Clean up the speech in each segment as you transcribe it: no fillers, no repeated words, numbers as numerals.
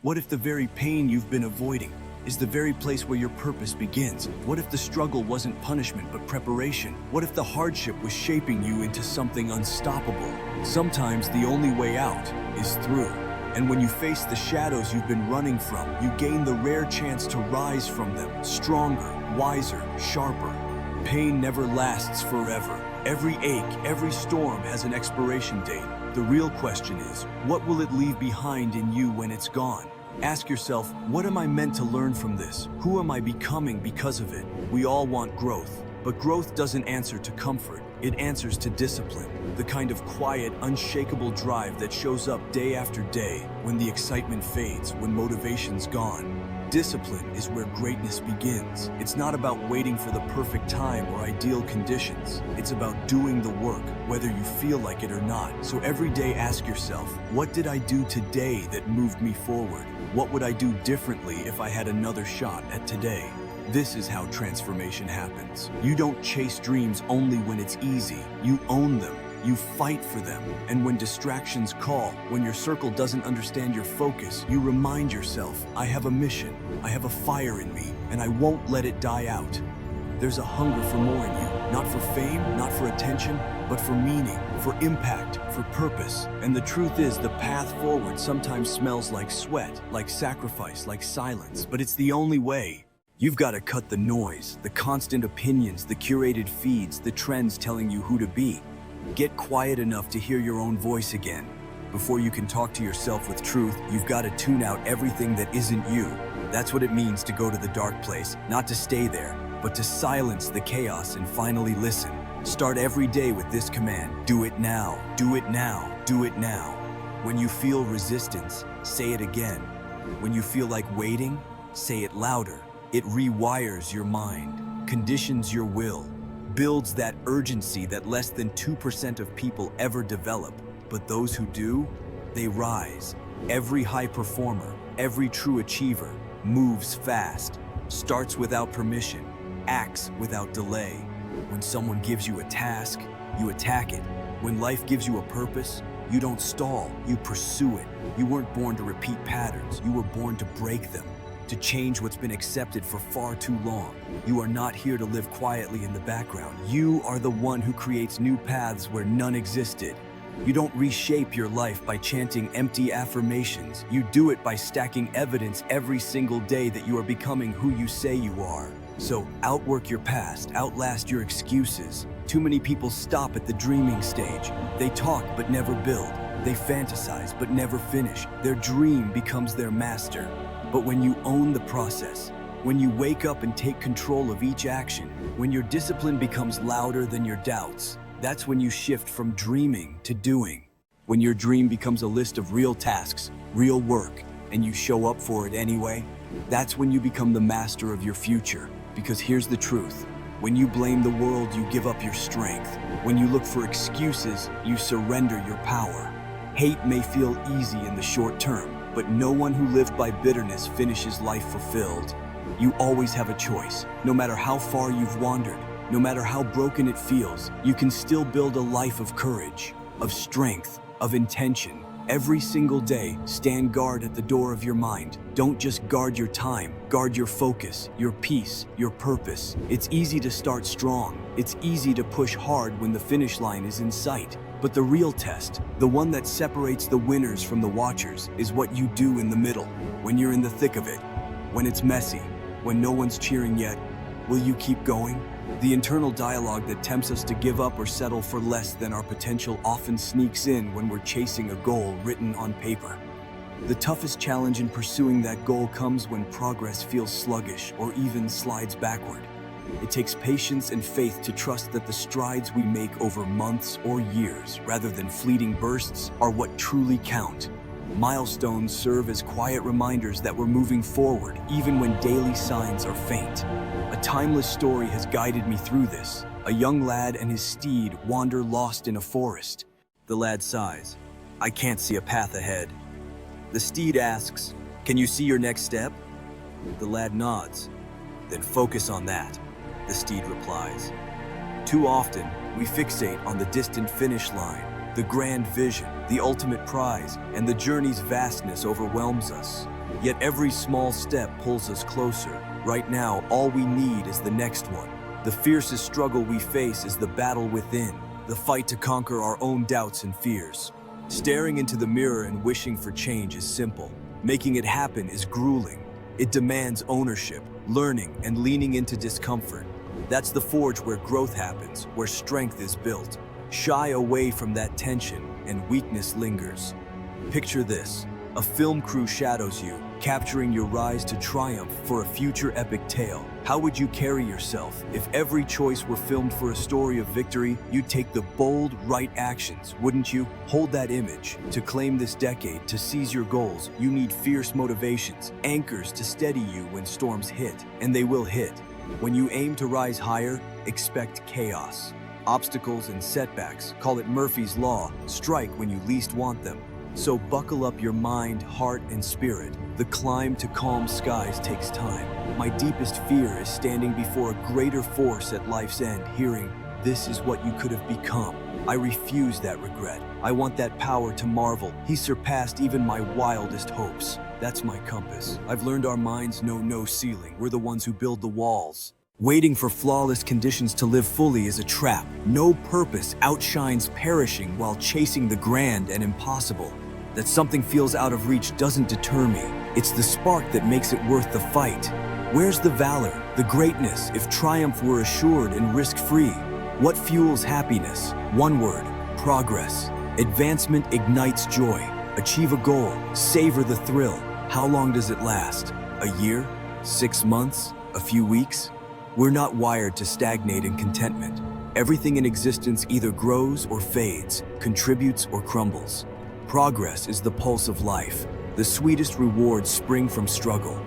What if the very pain you've been avoiding is the very place where your purpose begins? What if the struggle wasn't punishment but preparation? What if the hardship was shaping you into something unstoppable? Sometimes the only way out is through. And when you face the shadows you've been running from, you gain the rare chance to rise from them, stronger, wiser, sharper. Pain never lasts forever. Every ache, every storm has an expiration date. The real question is, what will it leave behind in you when it's gone? Ask yourself, what am I meant to learn from this? Who am I becoming because of it? We all want growth, but growth doesn't answer to comfort. It answers to discipline, the kind of quiet, unshakable drive that shows up day after day when the excitement fades, when motivation's gone. Discipline is where greatness begins. It's not about waiting for the perfect time or ideal conditions. It's about doing the work, whether you feel like it or not. So every day ask yourself, what did I do today that moved me forward? What would I do differently if I had another shot at today? This is how transformation happens. You don't chase dreams only when it's easy. You own them. You fight for them. And when distractions call, when your circle doesn't understand your focus, you remind yourself, I have a mission, I have a fire in me, and I won't let it die out. There's a hunger for more in you, not for fame, not for attention, but for meaning, for impact, for purpose. And the truth is, the path forward sometimes smells like sweat, like sacrifice, like silence, but it's the only way. You've got to cut the noise, the constant opinions, the curated feeds, the trends telling you who to be. Get quiet enough to hear your own voice again. Before you can talk to yourself with truth, you've got to tune out everything that isn't you. That's what it means to go to the dark place, not to stay there, but to silence the chaos and finally listen. Start every day with this command: do it now, do it now, do it now. When you feel resistance, say it again. When you feel like waiting, say it louder. It rewires your mind, conditions your will, builds that urgency that less than 2% of people ever develop. But those who do, they rise. Every high performer, every true achiever moves fast, starts without permission, acts without delay. When someone gives you a task, you attack it. When life gives you a purpose, you don't stall, you pursue it. You weren't born to repeat patterns, you were born to break them, to change what's been accepted for far too long. You are not here to live quietly in the background. You are the one who creates new paths where none existed. You don't reshape your life by chanting empty affirmations. You do it by stacking evidence every single day that you are becoming who you say you are. So outwork your past, outlast your excuses. Too many people stop at the dreaming stage. They talk but never build. They fantasize but never finish. Their dream becomes their master. But when you own the process, when you wake up and take control of each action, when your discipline becomes louder than your doubts, that's when you shift from dreaming to doing. When your dream becomes a list of real tasks, real work, and you show up for it anyway, that's when you become the master of your future. Because here's the truth. When you blame the world, you give up your strength. When you look for excuses, you surrender your power. Hate may feel easy in the short term, but no one who lived by bitterness finishes life fulfilled. You always have a choice. No matter how far you've wandered, no matter how broken it feels, you can still build a life of courage, of strength, of intention. Every single day, stand guard at the door of your mind. Don't just guard your time, guard your focus, your peace, your purpose. It's easy to start strong. It's easy to push hard when the finish line is in sight. But the real test, the one that separates the winners from the watchers, is what you do in the middle, when you're in the thick of it, when it's messy, when no one's cheering yet. Will you keep going? The internal dialogue that tempts us to give up or settle for less than our potential often sneaks in when we're chasing a goal written on paper. The toughest challenge in pursuing that goal comes when progress feels sluggish or even slides backward. It takes patience and faith to trust that the strides we make over months or years, rather than fleeting bursts, are what truly count. Milestones serve as quiet reminders that we're moving forward, even when daily signs are faint. A timeless story has guided me through this. A young lad and his steed wander lost in a forest. The lad sighs, "I can't see a path ahead." The steed asks, "Can you see your next step?" The lad nods. "Then focus on that," the steed replies. Too often, we fixate on the distant finish line, the grand vision, the ultimate prize, and the journey's vastness overwhelms us. Yet every small step pulls us closer. Right now, all we need is the next one. The fiercest struggle we face is the battle within, the fight to conquer our own doubts and fears. Staring into the mirror and wishing for change is simple. Making it happen is grueling. It demands ownership, learning, and leaning into discomfort. That's the forge where growth happens, where strength is built. Shy away from that tension, and weakness lingers. Picture this. A film crew shadows you, capturing your rise to triumph for a future epic tale. How would you carry yourself? If every choice were filmed for a story of victory, you'd take the bold, right actions, wouldn't you? Hold that image. To claim this decade, to seize your goals, you need fierce motivations, anchors to steady you when storms hit, and they will hit. When you aim to rise higher, expect chaos. Obstacles and setbacks, call it Murphy's Law, strike when you least want them. So buckle up your mind, heart, and spirit. The climb to calm skies takes time. My deepest fear is standing before a greater force at life's end, hearing, "This is what you could have become." I refuse that regret. I want that power to marvel. He surpassed even my wildest hopes. That's my compass. I've learned our minds know no ceiling. We're the ones who build the walls. Waiting for flawless conditions to live fully is a trap. No purpose outshines perishing while chasing the grand and impossible. That something feels out of reach doesn't deter me. It's the spark that makes it worth the fight. Where's the valor, the greatness, if triumph were assured and risk-free? What fuels happiness? One word: progress. Advancement ignites joy. Achieve a goal, savor the thrill. How long does it last? A year? 6 months? A few weeks? We're not wired to stagnate in contentment. Everything in existence either grows or fades, contributes or crumbles. Progress is the pulse of life. The sweetest rewards spring from struggle.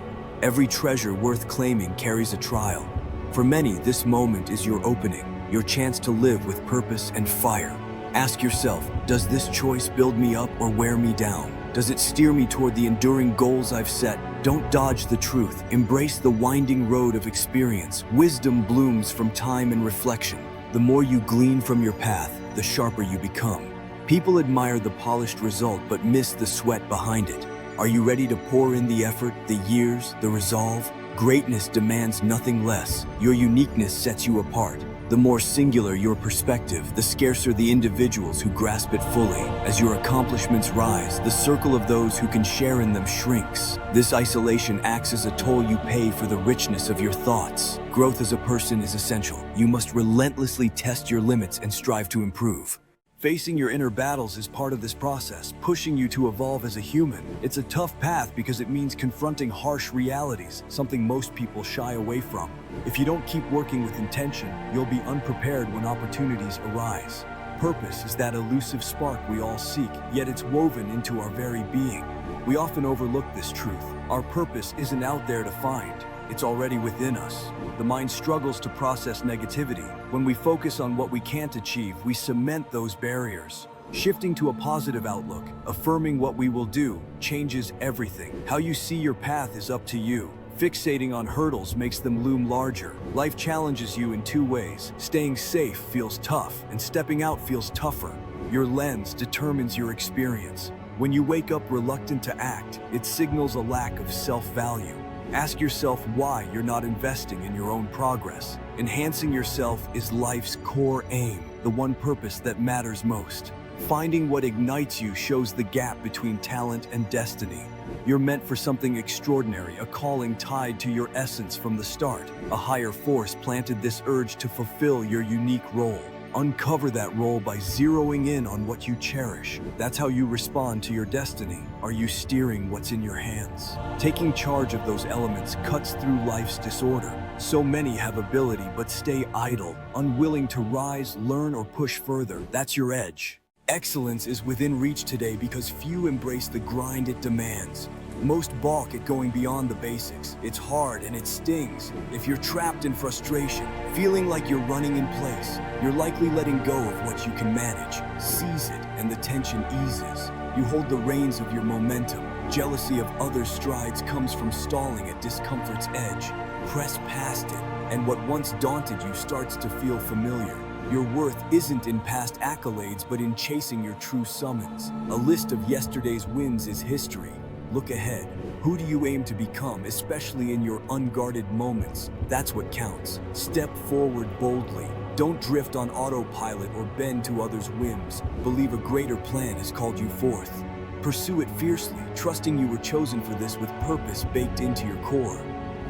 Every treasure worth claiming carries a trial. For many, this moment is your opening, your chance to live with purpose and fire. Ask yourself, does this choice build me up or wear me down? Does it steer me toward the enduring goals I've set? Don't dodge the truth. Embrace the winding road of experience. Wisdom blooms from time and reflection. The more you glean from your path, the sharper you become. People admire the polished result but miss the sweat behind it. Are you ready to pour in the effort, the years, the resolve? Greatness demands nothing less. Your uniqueness sets you apart. The more singular your perspective, the scarcer the individuals who grasp it fully. As your accomplishments rise, the circle of those who can share in them shrinks. This isolation acts as a toll you pay for the richness of your thoughts. Growth as a person is essential. You must relentlessly test your limits and strive to improve. Facing your inner battles is part of this process, pushing you to evolve as a human. It's a tough path because it means confronting harsh realities, something most people shy away from. If you don't keep working with intention, you'll be unprepared when opportunities arise. Purpose is that elusive spark we all seek, yet it's woven into our very being. We often overlook this truth. Our purpose isn't out there to find. It's already within us. The mind struggles to process negativity. When we focus on what we can't achieve, we cement those barriers. Shifting to a positive outlook, affirming what we will do, changes everything. How you see your path is up to you. Fixating on hurdles makes them loom larger. Life challenges you in two ways. Staying safe feels tough, and stepping out feels tougher. Your lens determines your experience. When you wake up reluctant to act, it signals a lack of self-value. Ask yourself why you're not investing in your own progress. Enhancing yourself is life's core aim, the one purpose that matters most. Finding what ignites you shows the gap between talent and destiny. You're meant for something extraordinary, a calling tied to your essence from the start. A higher force planted this urge to fulfill your unique role. Uncover that role by zeroing in on what you cherish. That's how you respond to your destiny. Are you steering what's in your hands? Taking charge of those elements cuts through life's disorder. So many have ability but stay idle, unwilling to rise, learn, or push further. That's your edge. Excellence is within reach today because few embrace the grind it demands. Most balk at going beyond the basics. It's hard and it stings. If you're trapped in frustration, feeling like you're running in place, you're likely letting go of what you can manage. Seize it and the tension eases. You hold the reins of your momentum. Jealousy of others' strides comes from stalling at discomfort's edge. Press past it, and what once daunted you starts to feel familiar. Your worth isn't in past accolades, but in chasing your true summons. A list of yesterday's wins is history. Look ahead. Who do you aim to become, especially in your unguarded moments? That's what counts. Step forward boldly. Don't drift on autopilot or bend to others' whims. Believe a greater plan has called you forth. Pursue it fiercely, trusting you were chosen for this with purpose baked into your core.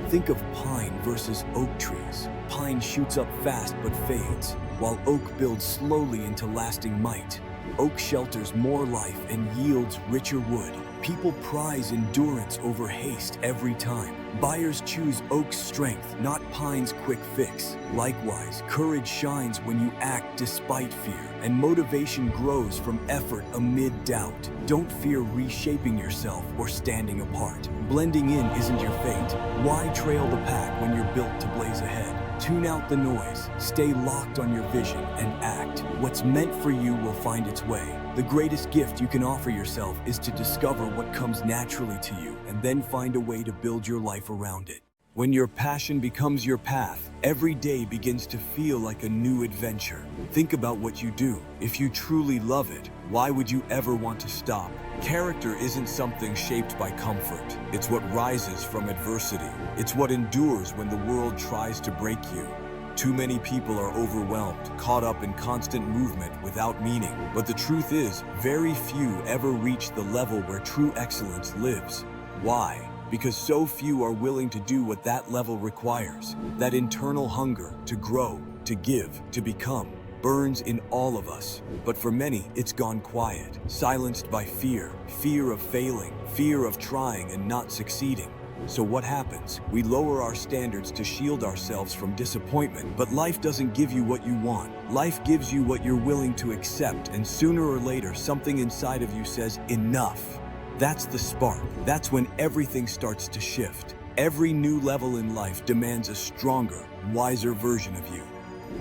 Think of pine versus oak trees. Pine shoots up fast but fades, while oak builds slowly into lasting might. Oak shelters more life and yields richer wood. People prize endurance over haste every time. Buyers choose oak's strength, not pine's quick fix. Likewise, courage shines when you act despite fear, and motivation grows from effort amid doubt. Don't fear reshaping yourself or standing apart. Blending in isn't your fate. Why trail the pack when you're built to blaze ahead? Tune out the noise, stay locked on your vision, and act. What's meant for you will find its way. The greatest gift you can offer yourself is to discover what comes naturally to you and then find a way to build your life around it. When your passion becomes your path, every day begins to feel like a new adventure. Think about what you do. If you truly love it, why would you ever want to stop? Character isn't something shaped by comfort. It's what rises from adversity. It's what endures when the world tries to break you. Too many people are overwhelmed, caught up in constant movement without meaning. But the truth is, very few ever reach the level where true excellence lives. Why? Because so few are willing to do what that level requires. That internal hunger to grow, to give, to become, burns in all of us. But for many, it's gone quiet, silenced by fear. Fear of failing, fear of trying and not succeeding. So what happens? We lower our standards to shield ourselves from disappointment, but life doesn't give you what you want. Life gives you what you're willing to accept, and sooner or later, something inside of you says, enough. That's the spark. That's when everything starts to shift. Every new level in life demands a stronger, wiser version of you.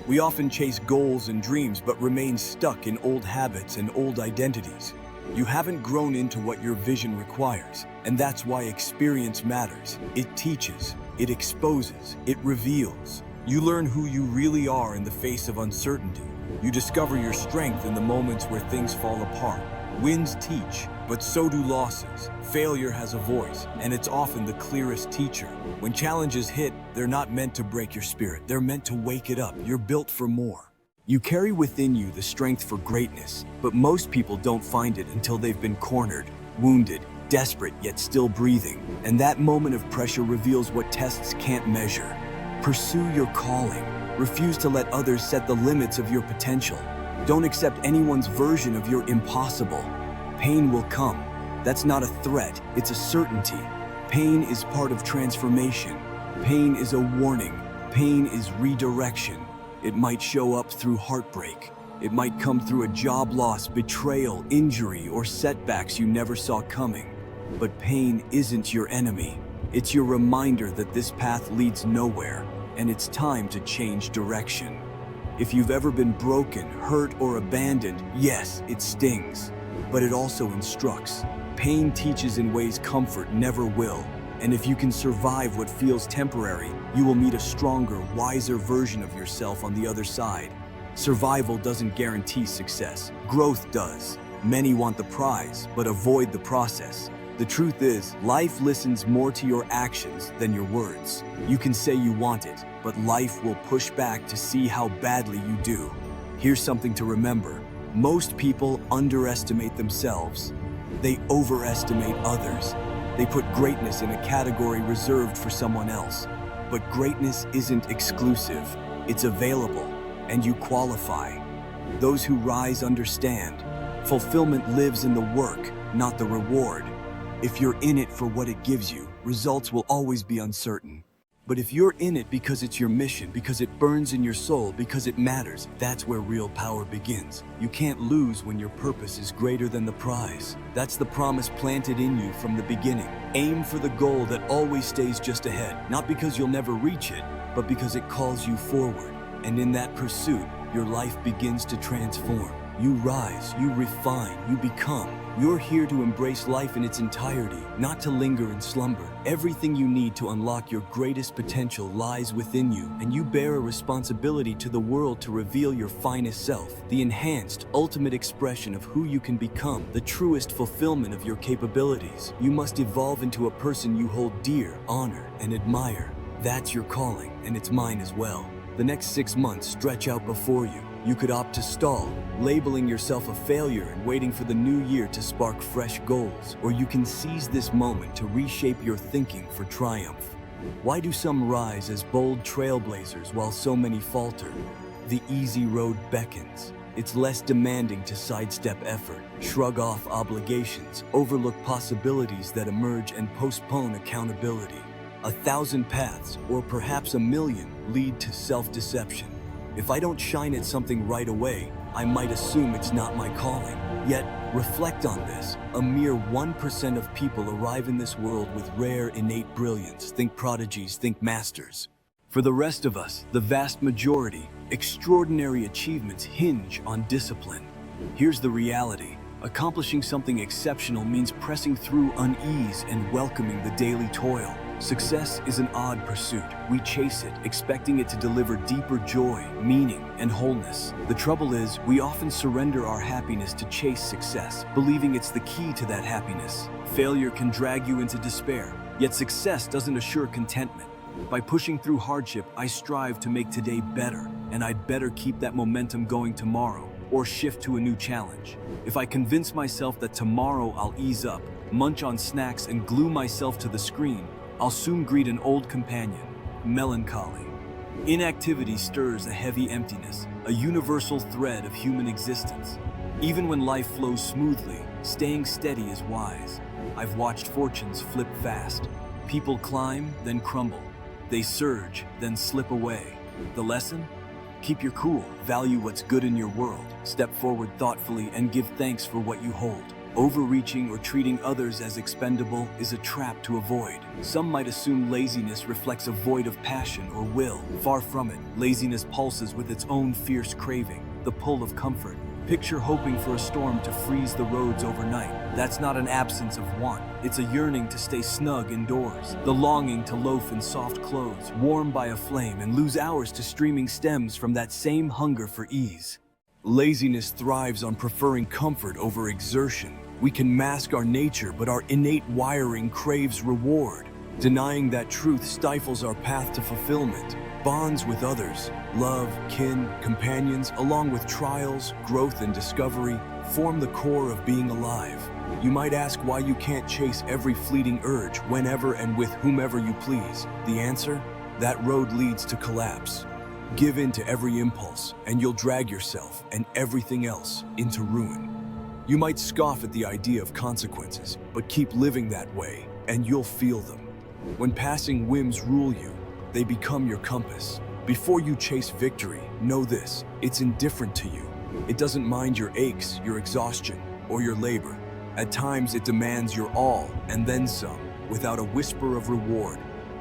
We often chase goals and dreams, but remain stuck in old habits and old identities. You haven't grown into what your vision requires, and that's why experience matters. It teaches, it exposes, it reveals. You learn who you really are in the face of uncertainty. You discover your strength in the moments where things fall apart. Wins teach, but so do losses. Failure has a voice, and it's often the clearest teacher. When challenges hit, they're not meant to break your spirit. They're meant to wake it up. You're built for more. You carry within you the strength for greatness, but most people don't find it until they've been cornered, wounded, desperate yet still breathing. And that moment of pressure reveals what tests can't measure. Pursue your calling. Refuse to let others set the limits of your potential. Don't accept anyone's version of your impossible. Pain will come. That's not a threat, it's a certainty. Pain is part of transformation. Pain is a warning. Pain is redirection. It might show up through heartbreak. It might come through a job loss, betrayal, injury, or setbacks you never saw coming. But pain isn't your enemy. It's your reminder that this path leads nowhere, and it's time to change direction. If you've ever been broken, hurt, or abandoned, yes, it stings, but it also instructs. Pain teaches in ways comfort never will. And if you can survive what feels temporary, you will meet a stronger, wiser version of yourself on the other side. Survival doesn't guarantee success. Growth does. Many want the prize, but avoid the process. The truth is, life listens more to your actions than your words. You can say you want it, but life will push back to see how badly you do. Here's something to remember. Most people underestimate themselves. They overestimate others. They put greatness in a category reserved for someone else. But greatness isn't exclusive. It's available, and you qualify. Those who rise understand. Fulfillment lives in the work, not the reward. If you're in it for what it gives you, results will always be uncertain. But if you're in it because it's your mission, because it burns in your soul, because it matters, that's where real power begins. You can't lose when your purpose is greater than the prize. That's the promise planted in you from the beginning. Aim for the goal that always stays just ahead, not because you'll never reach it, but because it calls you forward. And in that pursuit, your life begins to transform. You rise, you refine, you become. You're here to embrace life in its entirety, not to linger in slumber. Everything you need to unlock your greatest potential lies within you, and you bear a responsibility to the world to reveal your finest self, the enhanced, ultimate expression of who you can become, the truest fulfillment of your capabilities. You must evolve into a person you hold dear, honor, and admire. That's your calling, and it's mine as well. The next 6 months stretch out before you. You could opt to stall, labeling yourself a failure and waiting for the new year to spark fresh goals. Or you can seize this moment to reshape your thinking for triumph. Why do some rise as bold trailblazers while so many falter? The easy road beckons. It's less demanding to sidestep effort, shrug off obligations, overlook possibilities that emerge, and postpone accountability. 1,000 paths, or perhaps 1,000,000, lead to self-deception. If I don't shine at something right away, I might assume it's not my calling. Yet, reflect on this. A mere 1% of people arrive in this world with rare innate brilliance. Think prodigies, think masters. For the rest of us, the vast majority, extraordinary achievements hinge on discipline. Here's the reality. Accomplishing something exceptional means pressing through unease and welcoming the daily toil. Success is an odd pursuit. We chase it, expecting it to deliver deeper joy, meaning, and wholeness. The trouble is, we often surrender our happiness to chase success, believing it's the key to that happiness. Failure can drag you into despair, yet success doesn't assure contentment. By pushing through hardship, I strive to make today better, and I'd better keep that momentum going tomorrow, or shift to a new challenge. If I convince myself that tomorrow I'll ease up, munch on snacks, and glue myself to the screen, I'll soon greet an old companion, melancholy. Inactivity stirs a heavy emptiness, a universal thread of human existence. Even when life flows smoothly, staying steady is wise. I've watched fortunes flip fast. People climb, then crumble. They surge, then slip away. The lesson? Keep your cool, value what's good in your world, step forward thoughtfully, and give thanks for what you hold. Overreaching or treating others as expendable is a trap to avoid. Some might assume laziness reflects a void of passion or will. Far from it, laziness pulses with its own fierce craving, the pull of comfort. Picture hoping for a storm to freeze the roads overnight. That's not an absence of want. It's a yearning to stay snug indoors. The longing to loaf in soft clothes, warm by a flame, and lose hours to streaming stems from that same hunger for ease. Laziness thrives on preferring comfort over exertion. We can mask our nature, but our innate wiring craves reward. Denying that truth stifles our path to fulfillment. Bonds with others, love, kin, companions, along with trials, growth, and discovery, form the core of being alive. You might ask why you can't chase every fleeting urge whenever and with whomever you please. The answer? That road leads to collapse. Give in to every impulse, and you'll drag yourself and everything else into ruin. You might scoff at the idea of consequences, but keep living that way, and you'll feel them. When passing whims rule you, they become your compass. Before you chase victory, know this: it's indifferent to you. It doesn't mind your aches, your exhaustion, or your labor. At times, it demands your all, and then some, without a whisper of reward.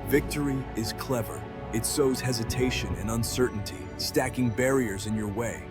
Victory is clever. It sows hesitation and uncertainty, stacking barriers in your way.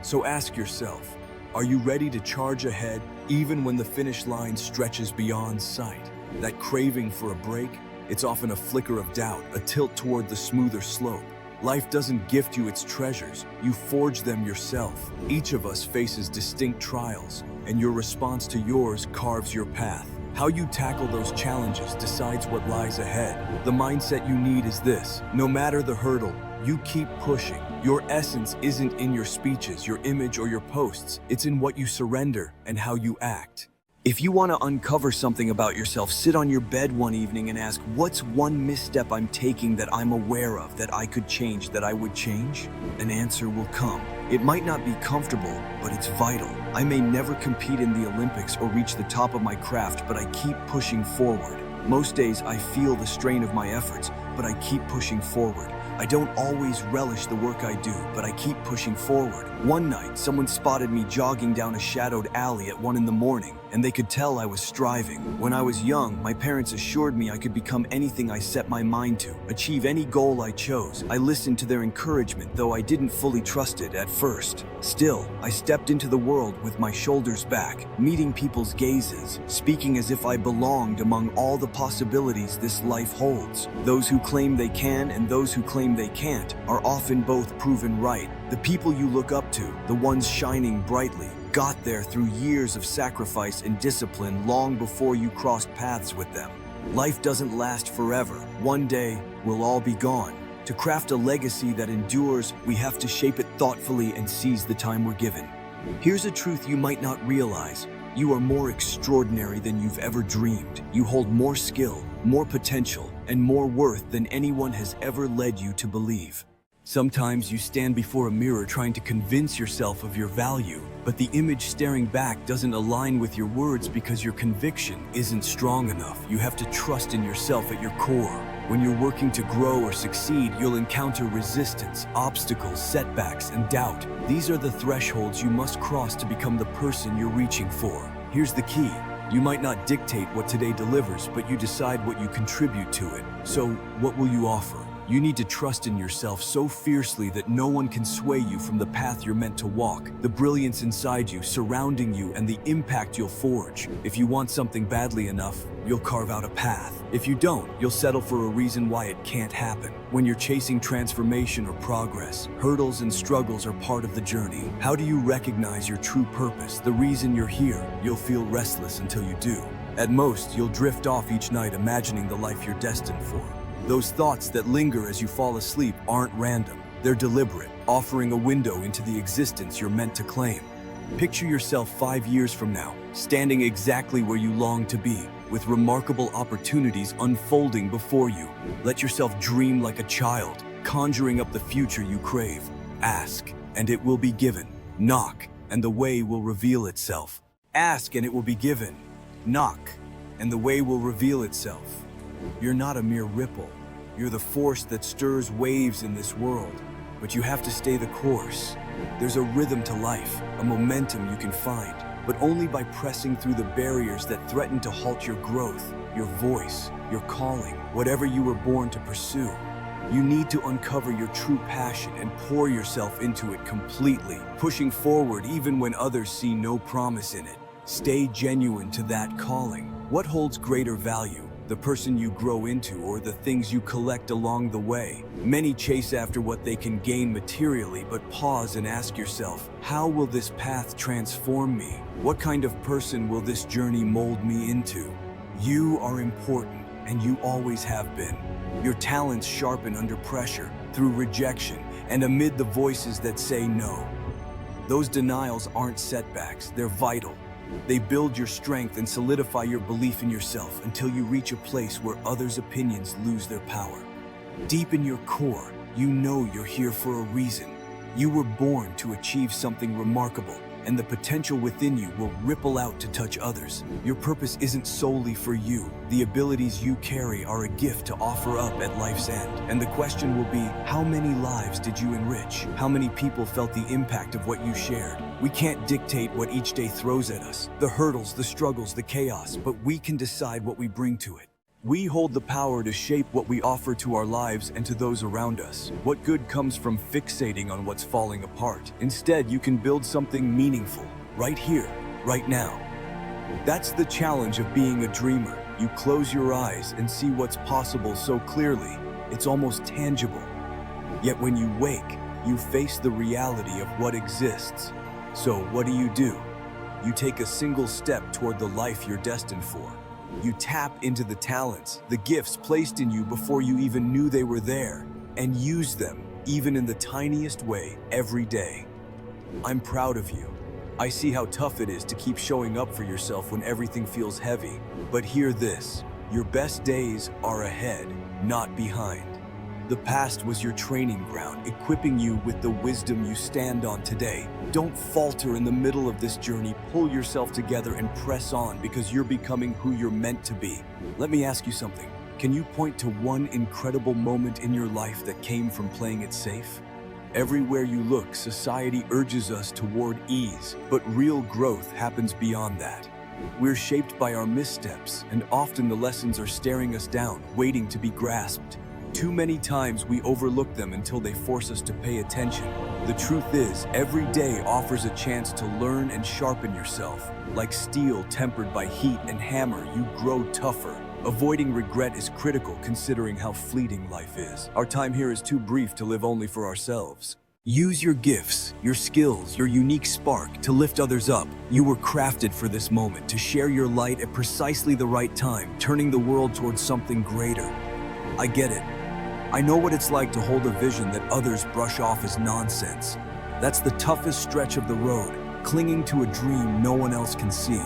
So ask yourself, are you ready to charge ahead even when the finish line stretches beyond sight? That craving for a break? It's often a flicker of doubt, a tilt toward the smoother slope. Life doesn't gift you its treasures, you forge them yourself. Each of us faces distinct trials, and your response to yours carves your path. How you tackle those challenges decides what lies ahead. The mindset you need is this: no matter the hurdle, you keep pushing. Your essence isn't in your speeches, your image, or your posts. It's in what you surrender and how you act. If you want to uncover something about yourself, sit on your bed one evening and ask, what's one misstep I'm taking that I'm aware of, that I could change, that I would change? An answer will come. It might not be comfortable, but it's vital. I may never compete in the Olympics or reach the top of my craft, but I keep pushing forward. Most days I feel the strain of my efforts, but I keep pushing forward. I don't always relish the work I do, but I keep pushing forward. One night, someone spotted me jogging down a shadowed alley at 1 in the morning, and they could tell I was striving. When I was young, my parents assured me I could become anything I set my mind to, achieve any goal I chose. I listened to their encouragement, though I didn't fully trust it at first. Still, I stepped into the world with my shoulders back, meeting people's gazes, speaking as if I belonged among all the possibilities this life holds. Those who claim they can and those who claim they can't are often both proven right. The people you look up to, the ones shining brightly, got there through years of sacrifice and discipline long before you crossed paths with them. Life doesn't last forever. One day, we'll all be gone. To craft a legacy that endures, we have to shape it thoughtfully and seize the time we're given. Here's a truth you might not realize. You are more extraordinary than you've ever dreamed. You hold more skill, more potential, and more worth than anyone has ever led you to believe. Sometimes you stand before a mirror trying to convince yourself of your value, but the image staring back doesn't align with your words because your conviction isn't strong enough. You have to trust in yourself at your core. When you're working to grow or succeed, you'll encounter resistance, obstacles, setbacks, and doubt. These are the thresholds you must cross to become the person you're reaching for. Here's the key. You might not dictate what today delivers, but you decide what you contribute to it. So, what will you offer? You need to trust in yourself so fiercely that no one can sway you from the path you're meant to walk, the brilliance inside you, surrounding you, and the impact you'll forge. If you want something badly enough, you'll carve out a path. If you don't, you'll settle for a reason why it can't happen. When you're chasing transformation or progress, hurdles and struggles are part of the journey. How do you recognize your true purpose, the reason you're here? You'll feel restless until you do. At most, you'll drift off each night imagining the life you're destined for. Those thoughts that linger as you fall asleep aren't random. They're deliberate, offering a window into the existence you're meant to claim. Picture yourself 5 years from now, standing exactly where you long to be, with remarkable opportunities unfolding before you. Let yourself dream like a child, conjuring up the future you crave. Ask, and it will be given. Knock, and the way will reveal itself. Ask, and it will be given. Knock, and the way will reveal itself. You're not a mere ripple. You're the force that stirs waves in this world. But you have to stay the course. There's a rhythm to life, a momentum you can find, but only by pressing through the barriers that threaten to halt your growth, your voice, your calling, whatever you were born to pursue. You need to uncover your true passion and pour yourself into it completely, pushing forward even when others see no promise in it. Stay genuine to that calling. What holds greater value? The person you grow into or the things you collect along the way? Many chase after what they can gain materially, but pause and ask yourself, how will this path transform me? What kind of person will this journey mold me into? You are important, and you always have been. Your talents sharpen under pressure, through rejection, and amid the voices that say no. Those denials aren't setbacks, they're vital. They build your strength and solidify your belief in yourself until you reach a place where others' opinions lose their power. Deep in your core, you know you're here for a reason. You were born to achieve something remarkable, and the potential within you will ripple out to touch others. Your purpose isn't solely for you. The abilities you carry are a gift to offer up at life's end. And the question will be, how many lives did you enrich? How many people felt the impact of what you shared? We can't dictate what each day throws at us, the hurdles, the struggles, the chaos, but we can decide what we bring to it. We hold the power to shape what we offer to our lives and to those around us. What good comes from fixating on what's falling apart? Instead, you can build something meaningful, right here, right now. That's the challenge of being a dreamer. You close your eyes and see what's possible so clearly, it's almost tangible. Yet when you wake, you face the reality of what exists. So what do? You take a single step toward the life you're destined for. You tap into the talents, the gifts placed in you before you even knew they were there, and use them, even in the tiniest way, every day. I'm proud of you. I see how tough it is to keep showing up for yourself when everything feels heavy. But hear this, your best days are ahead, not behind. The past was your training ground, equipping you with the wisdom you stand on today. Don't falter in the middle of this journey. Pull yourself together and press on, because you're becoming who you're meant to be. Let me ask you something. Can you point to one incredible moment in your life that came from playing it safe? Everywhere you look, society urges us toward ease, but real growth happens beyond that. We're shaped by our missteps, and often the lessons are staring us down, waiting to be grasped. Too many times we overlook them until they force us to pay attention. The truth is, every day offers a chance to learn and sharpen yourself. Like steel tempered by heat and hammer, you grow tougher. Avoiding regret is critical considering how fleeting life is. Our time here is too brief to live only for ourselves. Use your gifts, your skills, your unique spark to lift others up. You were crafted for this moment, to share your light at precisely the right time, turning the world towards something greater. I get it. I know what it's like to hold a vision that others brush off as nonsense. That's the toughest stretch of the road, clinging to a dream no one else can see.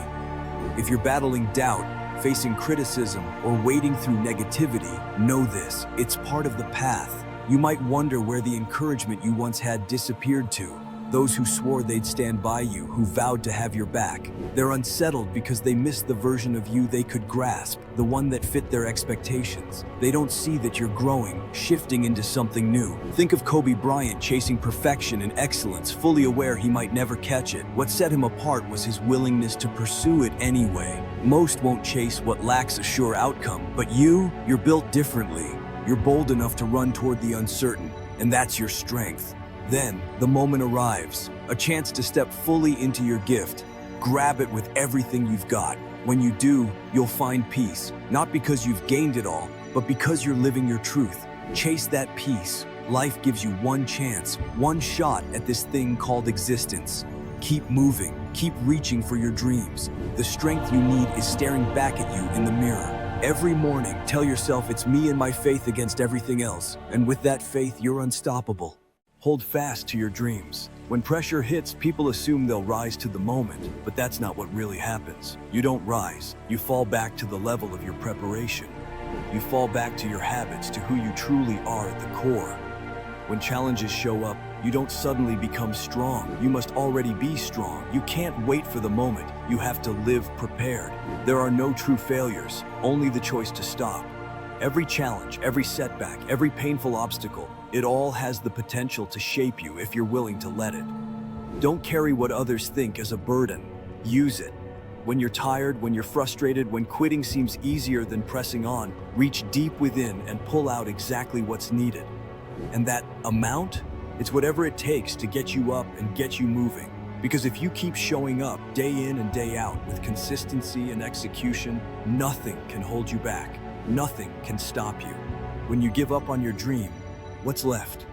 If you're battling doubt, facing criticism, or wading through negativity, know this: it's part of the path. You might wonder where the encouragement you once had disappeared to. Those who swore they'd stand by you, who vowed to have your back. They're unsettled because they missed the version of you they could grasp, the one that fit their expectations. They don't see that you're growing, shifting into something new. Think of Kobe Bryant chasing perfection and excellence, fully aware he might never catch it. What set him apart was his willingness to pursue it anyway. Most won't chase what lacks a sure outcome, but you're built differently. You're bold enough to run toward the uncertain, and that's your strength. Then, the moment arrives, a chance to step fully into your gift. Grab it with everything you've got. When you do, you'll find peace, not because you've gained it all, but because you're living your truth. Chase that peace. Life gives you one chance, one shot at this thing called existence. Keep moving, keep reaching for your dreams. The strength you need is staring back at you in the mirror. Every morning, tell yourself it's me and my faith against everything else. And with that faith, you're unstoppable. Hold fast to your dreams. When pressure hits, people assume they'll rise to the moment, but that's not what really happens. You don't rise. You fall back to the level of your preparation. You fall back to your habits, to who you truly are at the core. When challenges show up, you don't suddenly become strong. You must already be strong. You can't wait for the moment. You have to live prepared. There are no true failures, only the choice to stop. Every challenge, every setback, every painful obstacle, it all has the potential to shape you if you're willing to let it. Don't carry what others think as a burden. Use it. When you're tired, when you're frustrated, when quitting seems easier than pressing on, reach deep within and pull out exactly what's needed. And that amount? It's whatever it takes to get you up and get you moving. Because if you keep showing up day in and day out with consistency and execution, nothing can hold you back. Nothing can stop you. When you give up on your dream, what's left?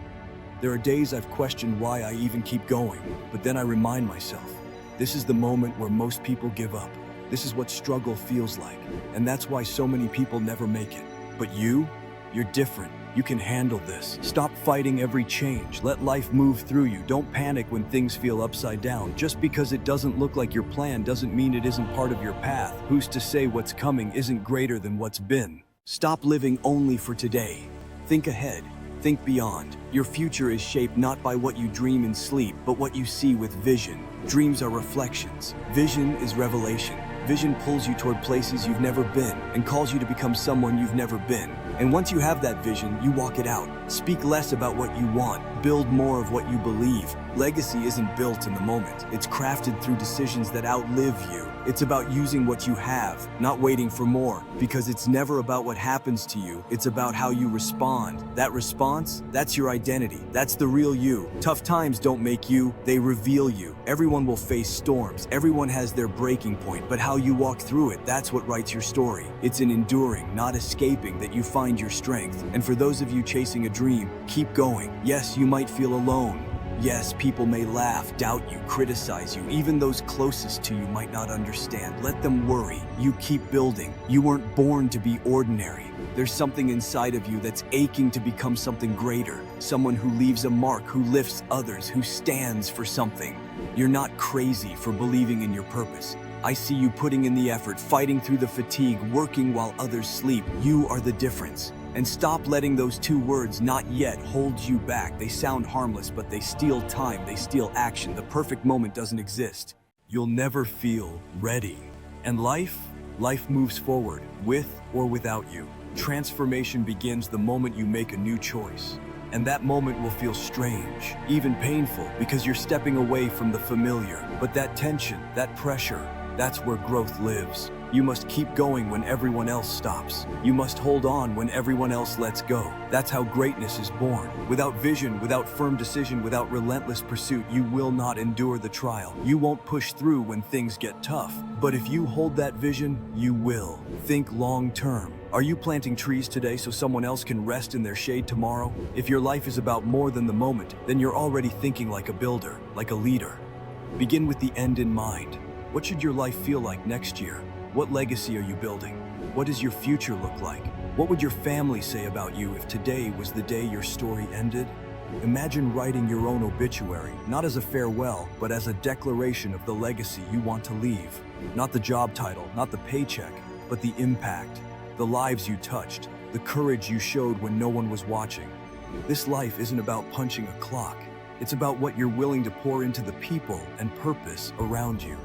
There are days I've questioned why I even keep going, but then I remind myself, this is the moment where most people give up. This is what struggle feels like, and that's why so many people never make it. But you're different. You can handle this. Stop fighting every change. Let life move through you. Don't panic when things feel upside down. Just because it doesn't look like your plan doesn't mean it isn't part of your path. Who's to say what's coming isn't greater than what's been? Stop living only for today. Think ahead. Think beyond. Your future is shaped not by what you dream in sleep, but what you see with vision. Dreams are reflections. Vision is revelation. Vision pulls you toward places you've never been and calls you to become someone you've never been. And once you have that vision, you walk it out. Speak less about what you want. Build more of what you believe. Legacy isn't built in the moment. It's crafted through decisions that outlive you. It's about using what you have, not waiting for more, because it's never about what happens to you. It's about how you respond. That response, that's your identity. That's the real you. Tough times don't make you, they reveal you. Everyone will face storms. Everyone has their breaking point, but how you walk through it, that's what writes your story. It's in enduring, not escaping, that you find your strength. And for those of you chasing a dream, keep going. Yes, you might feel alone. Yes, people may laugh, doubt you, criticize you. Even those closest to you might not understand. Let them worry. You keep building. You weren't born to be ordinary. There's something inside of you that's aching to become something greater. Someone who leaves a mark, who lifts others, who stands for something. You're not crazy for believing in your purpose. I see you putting in the effort, fighting through the fatigue, working while others sleep. You are the difference. And stop letting those two words, "not yet," hold you back. They sound harmless, but they steal time, they steal action. The perfect moment doesn't exist. You'll never feel ready. And life moves forward, with or without you. Transformation begins the moment you make a new choice. And that moment will feel strange, even painful, because you're stepping away from the familiar. But that tension, that pressure, That's where growth lives. You must keep going when everyone else stops. You must hold on when everyone else lets go. That's how greatness is born. Without vision, without firm decision, without relentless pursuit, you will not endure the trial. You won't push through when things get tough. But if you hold that vision, you will. Think long term. Are you planting trees today so someone else can rest in their shade tomorrow? If your life is about more than the moment, then you're already thinking like a builder, like a leader. Begin with the end in mind. What should your life feel like next year? What legacy are you building? What does your future look like? What would your family say about you if today was the day your story ended? Imagine writing your own obituary, not as a farewell, but as a declaration of the legacy you want to leave. Not the job title, not the paycheck, but the impact, the lives you touched, the courage you showed when no one was watching. This life isn't about punching a clock. It's about what you're willing to pour into the people and purpose around you.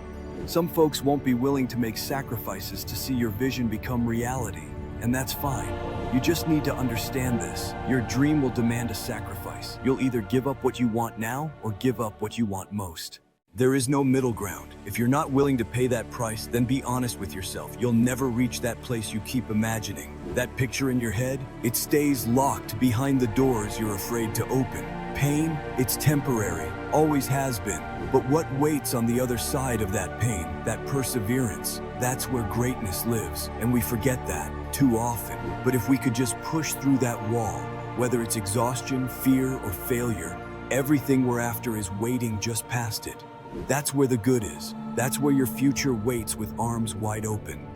Some folks won't be willing to make sacrifices to see your vision become reality, and that's fine. You just need to understand this. Your dream will demand a sacrifice. You'll either give up what you want now or give up what you want most. There is no middle ground. If you're not willing to pay that price, then be honest with yourself. You'll never reach that place you keep imagining. That picture in your head, it stays locked behind the doors you're afraid to open. Pain, it's temporary, always has been. But what waits on the other side of that pain, that perseverance, that's where greatness lives, and we forget that too often. But if we could just push through that wall, whether it's exhaustion, fear, or failure, everything we're after is waiting just past it. That's where the good is. That's where your future waits with arms wide open.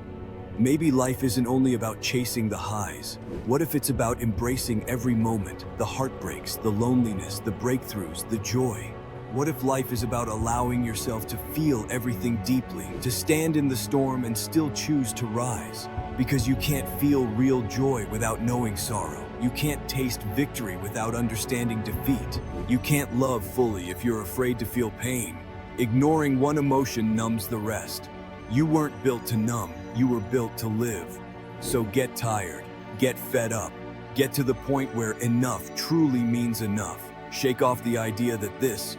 Maybe life isn't only about chasing the highs. What if it's about embracing every moment, the heartbreaks, the loneliness, the breakthroughs, the joy? What if life is about allowing yourself to feel everything deeply, to stand in the storm and still choose to rise? Because you can't feel real joy without knowing sorrow. You can't taste victory without understanding defeat. You can't love fully if you're afraid to feel pain. Ignoring one emotion numbs the rest. You weren't built to numb, you were built to live. So get tired, get fed up, get to the point where enough truly means enough. Shake off the idea that this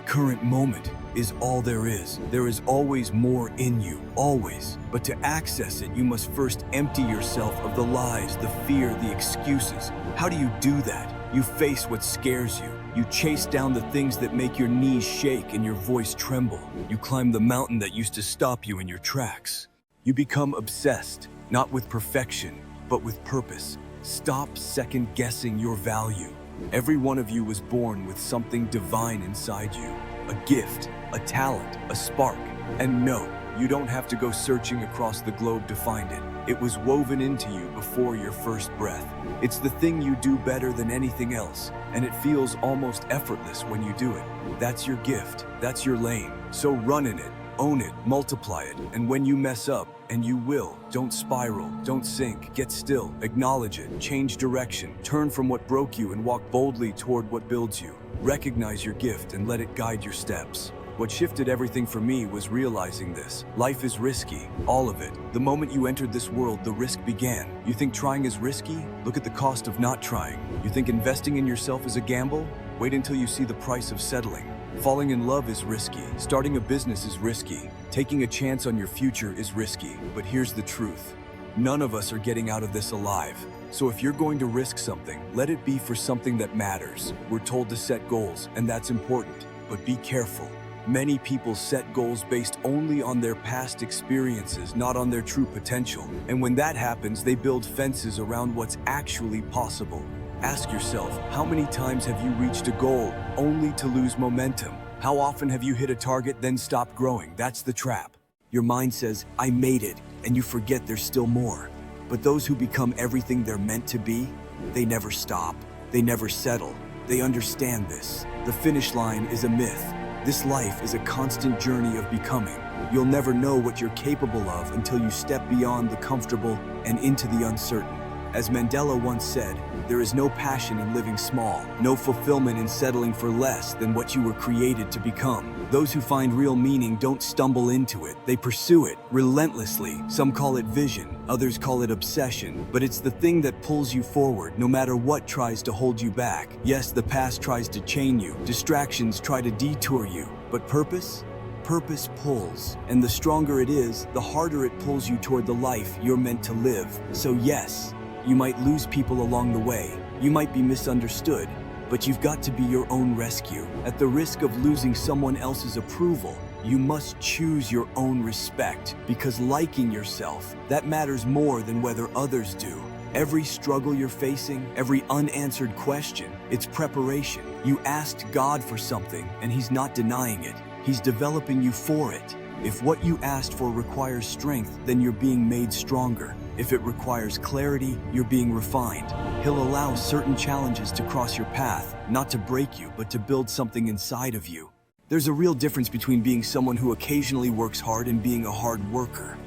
current moment is all there is. There is always more in you, always. But to access it, you must first empty yourself of the lies, the fear, the excuses. How do you do that? You face what scares you. You chase down the things that make your knees shake and your voice tremble. You climb the mountain that used to stop you in your tracks. You become obsessed, not with perfection, but with purpose. Stop second-guessing your value. Every one of you was born with something divine inside you. A gift, a talent, a spark. And no, you don't have to go searching across the globe to find it. It was woven into you before your first breath. It's the thing you do better than anything else, and it feels almost effortless when you do it. That's your gift, that's your lane. So run in it, own it, multiply it, and when you mess up, and you will, don't spiral, don't sink, get still, acknowledge it, change direction, turn from what broke you and walk boldly toward what builds you. Recognize your gift and let it guide your steps. What shifted everything for me was realizing this. Life is risky, all of it. The moment you entered this world, the risk began. You think trying is risky? Look at the cost of not trying. You think investing in yourself is a gamble? Wait until you see the price of settling. Falling in love is risky. Starting a business is risky. Taking a chance on your future is risky. But here's the truth. None of us are getting out of this alive. So if you're going to risk something, let it be for something that matters. We're told to set goals, and that's important. But be careful. Many people set goals based only on their past experiences, not on their true potential. And when that happens, they build fences around what's actually possible. Ask yourself, how many times have you reached a goal only to lose momentum? How often have you hit a target, then stopped growing? That's the trap. Your mind says, I made it, and you forget there's still more. But those who become everything they're meant to be, they never stop. They never settle. They understand this. The finish line is a myth. This life is a constant journey of becoming. You'll never know what you're capable of until you step beyond the comfortable and into the uncertain. As Mandela once said, there is no passion in living small, no fulfillment in settling for less than what you were created to become. Those who find real meaning don't stumble into it, they pursue it relentlessly. Some call it vision, others call it obsession, but it's the thing that pulls you forward no matter what tries to hold you back. Yes, the past tries to chain you, distractions try to detour you, but purpose? Purpose pulls, and the stronger it is, the harder it pulls you toward the life you're meant to live. So yes, you might lose people along the way, you might be misunderstood, but you've got to be your own rescue. At the risk of losing someone else's approval, you must choose your own respect, because liking yourself, that matters more than whether others do. Every struggle you're facing, every unanswered question, it's preparation. You asked God for something, and He's not denying it. He's developing you for it. If what you asked for requires strength, then you're being made stronger. If it requires clarity, you're being refined. He'll allow certain challenges to cross your path, not to break you, but to build something inside of you. There's a real difference between being someone who occasionally works hard and being a hard worker.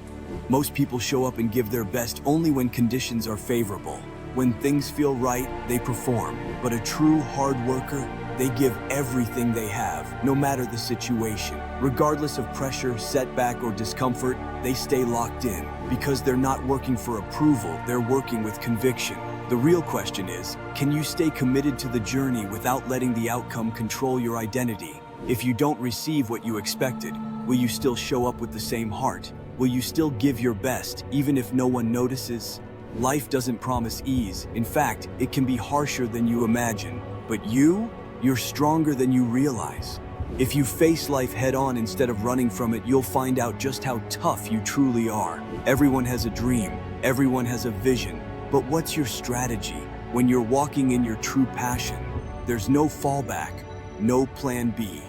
Most people show up and give their best only when conditions are favorable. When things feel right, they perform. But a true hard worker, they give everything they have, no matter the situation. Regardless of pressure, setback, or discomfort, they stay locked in. Because they're not working for approval, they're working with conviction. The real question is, can you stay committed to the journey without letting the outcome control your identity? If you don't receive what you expected, will you still show up with the same heart? Will you still give your best, even if no one notices? Life doesn't promise ease. In fact, it can be harsher than you imagine. But you're stronger than you realize. If you face life head-on instead of running from it, you'll find out just how tough you truly are. Everyone has a dream. Everyone has a vision. But what's your strategy? When you're walking in your true passion, there's no fallback, no plan B.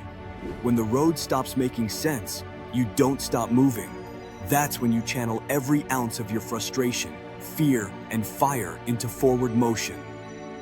When the road stops making sense, you don't stop moving. That's when you channel every ounce of your frustration, fear, and fire into forward motion.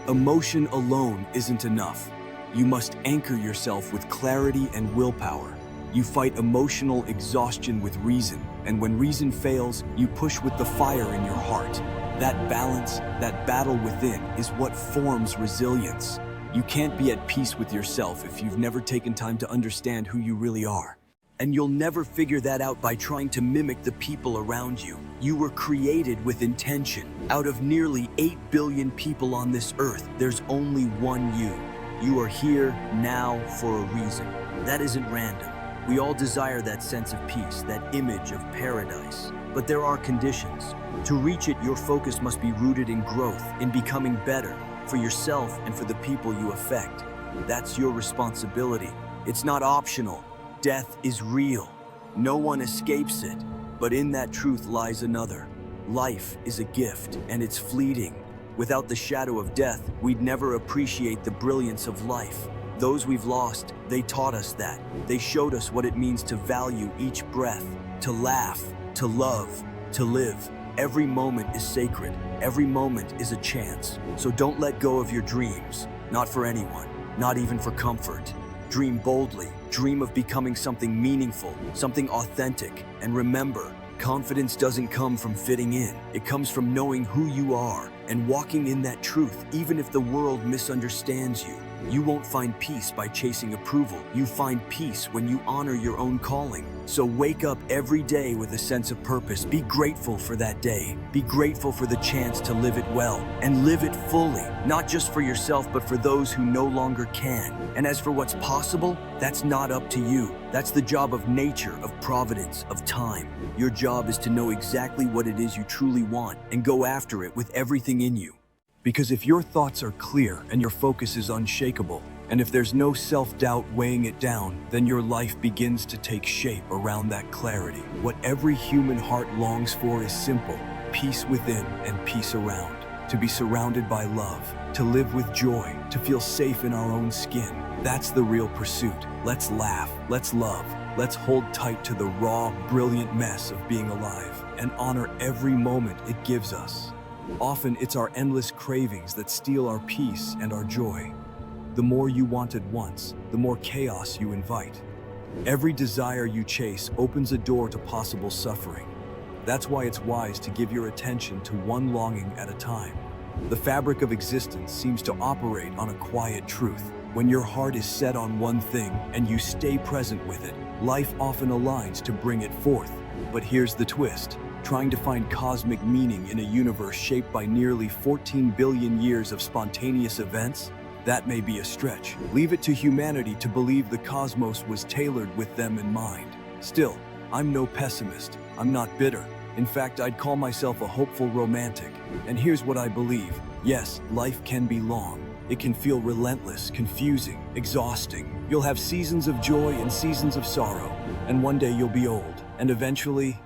Emotion alone isn't enough. You must anchor yourself with clarity and willpower. You fight emotional exhaustion with reason, and when reason fails, you push with the fire in your heart. That balance, that battle within, is what forms resilience. You can't be at peace with yourself if you've never taken time to understand who you really are. And you'll never figure that out by trying to mimic the people around you. You were created with intention. Out of nearly 8 billion people on this earth, there's only one you. You are here now for a reason. That isn't random. We all desire that sense of peace, that image of paradise. But there are conditions. To reach it, your focus must be rooted in growth, in becoming better, for yourself and for the people you affect. That's your responsibility. It's not optional. Death is real. No one escapes it. But in that truth lies another. Life is a gift, and it's fleeting. Without the shadow of death, we'd never appreciate the brilliance of life. Those we've lost, they taught us that. They showed us what it means to value each breath, to laugh, to love, to live. Every moment is sacred. Every moment is a chance. So don't let go of your dreams. Not for anyone, not even for comfort. Dream boldly. Dream of becoming something meaningful, something authentic. And remember, confidence doesn't come from fitting in. It comes from knowing who you are and walking in that truth, even if the world misunderstands you. You won't find peace by chasing approval. You find peace when you honor your own calling. So wake up every day with a sense of purpose. Be grateful for that day. Be grateful for the chance to live it well and live it fully, not just for yourself, but for those who no longer can. And as for what's possible, that's not up to you. That's the job of nature, of providence, of time. Your job is to know exactly what it is you truly want and go after it with everything in you. Because if your thoughts are clear and your focus is unshakable, and if there's no self-doubt weighing it down, then your life begins to take shape around that clarity. What every human heart longs for is simple: peace within and peace around. To be surrounded by love, to live with joy, to feel safe in our own skin. That's the real pursuit. Let's laugh, let's love, let's hold tight to the raw, brilliant mess of being alive and honor every moment it gives us. Often it's our endless cravings that steal our peace and our joy. The more you want at once, the more chaos you invite. Every desire you chase opens a door to possible suffering. That's why it's wise to give your attention to one longing at a time. The fabric of existence seems to operate on a quiet truth. When your heart is set on one thing and you stay present with it, life often aligns to bring it forth. But here's the twist. Trying to find cosmic meaning in a universe shaped by nearly 14 billion years of spontaneous events? That may be a stretch. Leave it to humanity to believe the cosmos was tailored with them in mind. Still, I'm no pessimist. I'm not bitter. In fact, I'd call myself a hopeful romantic. And here's what I believe. Yes, life can be long. It can feel relentless, confusing, exhausting. You'll have seasons of joy and seasons of sorrow. And one day you'll be old, and eventually,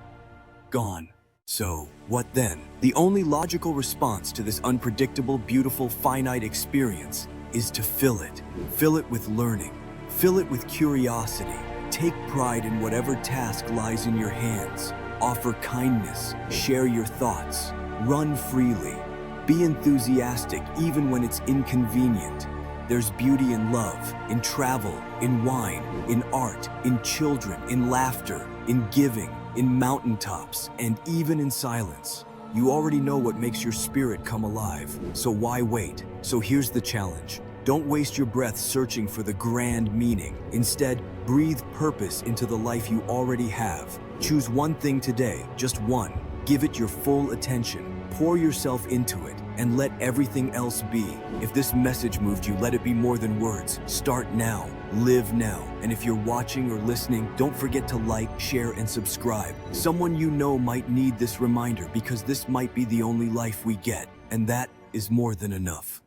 gone. So, what then? The only logical response to this unpredictable, beautiful, finite experience is to fill it. Fill it with learning. Fill it with curiosity. Take pride in whatever task lies in your hands. Offer kindness. Share your thoughts. Run freely. Be enthusiastic even when it's inconvenient. There's beauty in love, in travel, in wine, in art, in children, in laughter, in giving, in mountaintops, and even in silence. You already know what makes your spirit come alive, so why wait? So here's the challenge. Don't waste your breath searching for the grand meaning. Instead, breathe purpose into the life you already have. Choose one thing today, just one. Give it your full attention. Pour yourself into it, and let everything else be. If this message moved you, let it be more than words. Start now, live now. And if you're watching or listening, don't forget to like, share, and subscribe. Someone you know might need this reminder because this might be the only life we get, and that is more than enough.